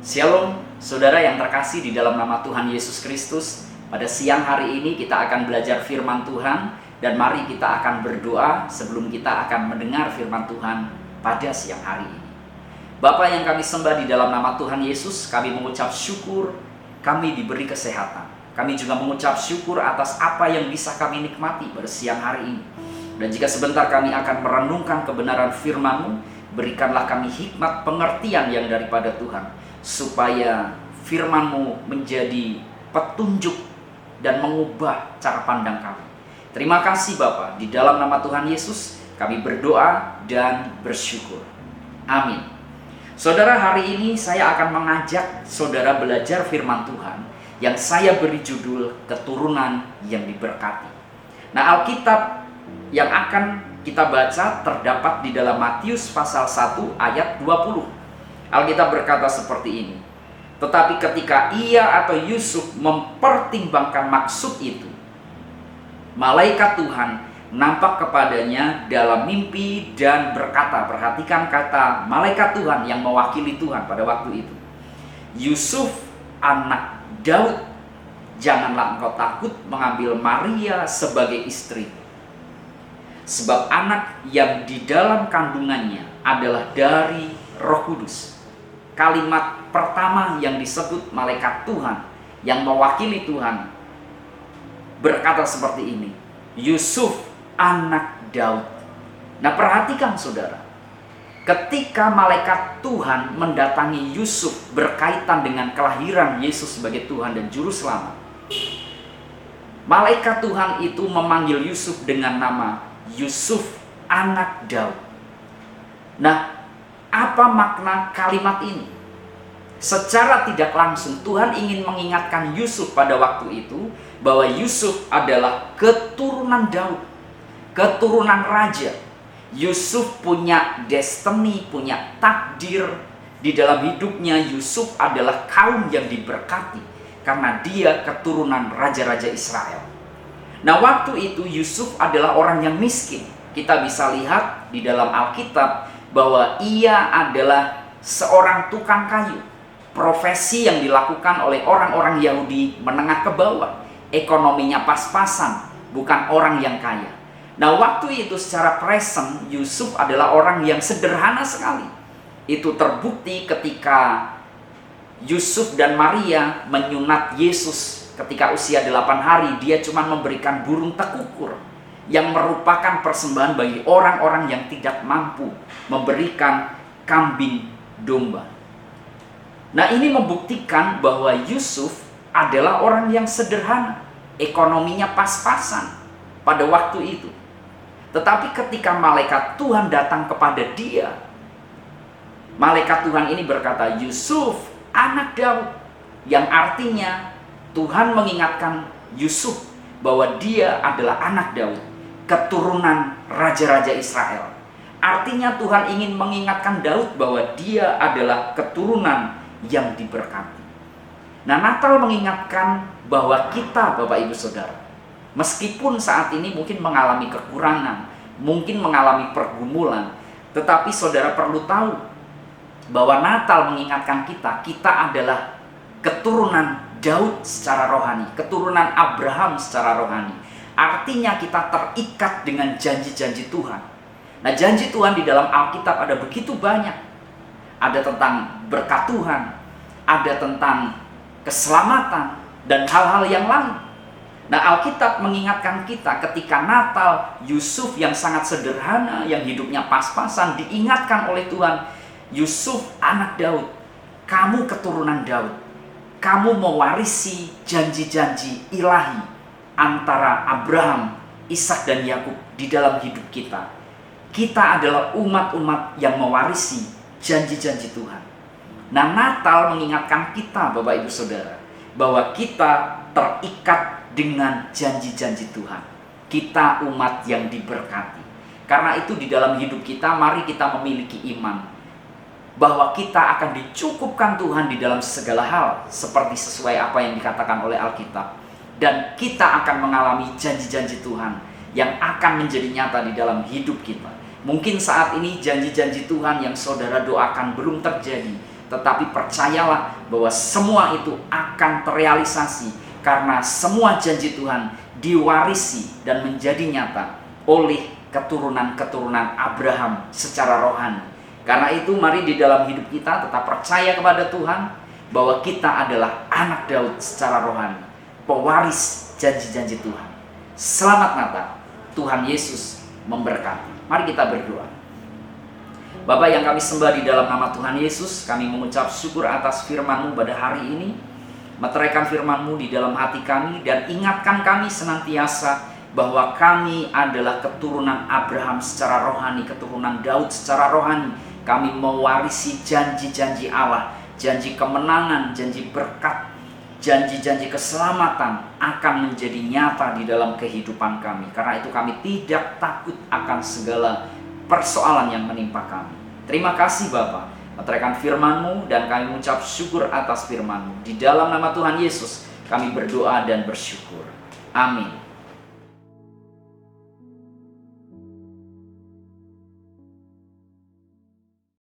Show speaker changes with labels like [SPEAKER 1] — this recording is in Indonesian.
[SPEAKER 1] Shalom, saudara yang terkasih di dalam nama Tuhan Yesus Kristus. Pada siang hari ini kita akan belajar firman Tuhan, dan mari kita akan berdoa sebelum kita akan mendengar firman Tuhan pada siang hari ini. Bapa yang kami sembah di dalam nama Tuhan Yesus, kami mengucap syukur kami diberi kesehatan. Kami juga mengucap syukur atas apa yang bisa kami nikmati pada siang hari ini. Dan jika sebentar kami akan merenungkan kebenaran firman-Mu, berikanlah kami hikmat pengertian yang daripada Tuhan, supaya firman-Mu menjadi petunjuk dan mengubah cara pandang kami. Terima kasih Bapa, di dalam nama Tuhan Yesus kami berdoa dan bersyukur. Amin. Saudara, hari ini saya akan mengajak saudara belajar firman Tuhan yang saya beri judul Keturunan yang Diberkati. Nah, Alkitab yang akan kita baca terdapat di dalam Matius pasal 1 ayat 20. Alkitab berkata seperti ini. Tetapi ketika ia atau Yusuf mempertimbangkan maksud itu, malaikat Tuhan nampak kepadanya dalam mimpi dan berkata, perhatikan kata malaikat Tuhan yang mewakili Tuhan pada waktu itu. Yusuf, anak Daud, janganlah engkau takut mengambil Maria sebagai istri, sebab anak yang di dalam kandungannya adalah dari Roh Kudus. Kalimat pertama yang disebut malaikat Tuhan yang mewakili Tuhan berkata seperti ini, Yusuf, anak Daud. Nah, perhatikan saudara, ketika malaikat Tuhan mendatangi Yusuf berkaitan dengan kelahiran Yesus sebagai Tuhan dan Juru Selamat, malaikat Tuhan itu memanggil Yusuf dengan nama Yusuf, anak Daud. Nah, apa makna kalimat ini? Secara tidak langsung Tuhan ingin mengingatkan Yusuf pada waktu itu bahwa Yusuf adalah keturunan Daud, keturunan raja. Yusuf punya destiny, punya takdir di dalam hidupnya. Yusuf adalah kaum yang diberkati karena dia keturunan raja-raja Israel. Nah, waktu itu Yusuf adalah orang yang miskin. Kita bisa lihat di dalam Alkitab bahwa ia adalah seorang tukang kayu, profesi yang dilakukan oleh orang-orang Yahudi menengah ke bawah, ekonominya pas-pasan, bukan orang yang kaya. Nah, waktu itu secara present Yusuf adalah orang yang sederhana sekali. Itu terbukti ketika Yusuf dan Maria menyunat Yesus ketika usia 8 hari. Dia cuma memberikan burung tekukur yang merupakan persembahan bagi orang-orang yang tidak mampu memberikan kambing domba. Nah, ini membuktikan bahwa Yusuf adalah orang yang sederhana, ekonominya pas-pasan pada waktu itu. Tetapi ketika malaikat Tuhan datang kepada dia, malaikat Tuhan ini berkata, Yusuf, anak Daud, yang artinya Tuhan mengingatkan Yusuf bahwa dia adalah anak Daud, keturunan raja-raja Israel. Artinya Tuhan ingin mengingatkan Daud bahwa dia adalah keturunan yang diberkati. Nah, Natal mengingatkan bahwa kita, Bapak Ibu Saudara, meskipun saat ini mungkin mengalami kekurangan, mungkin mengalami pergumulan, tetapi saudara perlu tahu bahwa Natal mengingatkan kita adalah keturunan Daud secara rohani, keturunan Abraham secara rohani. Artinya kita terikat dengan janji-janji Tuhan. Nah, janji Tuhan di dalam Alkitab ada begitu banyak. Ada tentang berkat Tuhan, ada tentang keselamatan, dan hal-hal yang lain. Nah, Alkitab mengingatkan kita ketika Natal, Yusuf yang sangat sederhana, yang hidupnya pas-pasan, diingatkan oleh Tuhan, Yusuf, anak Daud, kamu keturunan Daud, kamu mewarisi janji-janji ilahi antara Abraham, Ishak, dan Yakub di dalam hidup kita. Kita adalah umat-umat yang mewarisi janji-janji Tuhan. Nah, Natal mengingatkan kita, Bapak Ibu Saudara, bahwa kita terikat dengan janji-janji Tuhan. Kita umat yang diberkati. Karena itu di dalam hidup kita, mari kita memiliki iman bahwa kita akan dicukupkan Tuhan di dalam segala hal, seperti sesuai apa yang dikatakan oleh Alkitab. Dan kita akan mengalami janji-janji Tuhan yang akan menjadi nyata di dalam hidup kita. Mungkin saat ini janji-janji Tuhan yang saudara doakan belum terjadi, tetapi percayalah bahwa semua itu akan terrealisasi karena semua janji Tuhan diwarisi dan menjadi nyata oleh keturunan-keturunan Abraham secara rohani. Karena itu mari di dalam hidup kita tetap percaya kepada Tuhan bahwa kita adalah anak Daud secara rohani, pewaris janji-janji Tuhan. Selamat Natal, Tuhan Yesus memberkati. Mari kita berdoa. Bapa yang kami sembah di dalam nama Tuhan Yesus, kami mengucap syukur atas firman-Mu pada hari ini. Meteraikan firman-Mu di dalam hati kami dan ingatkan kami senantiasa bahwa kami adalah keturunan Abraham secara rohani, keturunan Daud secara rohani. Kami mewarisi janji-janji Allah, janji kemenangan, janji berkat, janji-janji keselamatan akan menjadi nyata di dalam kehidupan kami. Karena itu kami tidak takut akan segala persoalan yang menimpa kami. Terima kasih Bapa, meteraikan firman-Mu dan kami mengucap syukur atas firman-Mu. Di dalam nama Tuhan Yesus kami berdoa dan bersyukur. Amin.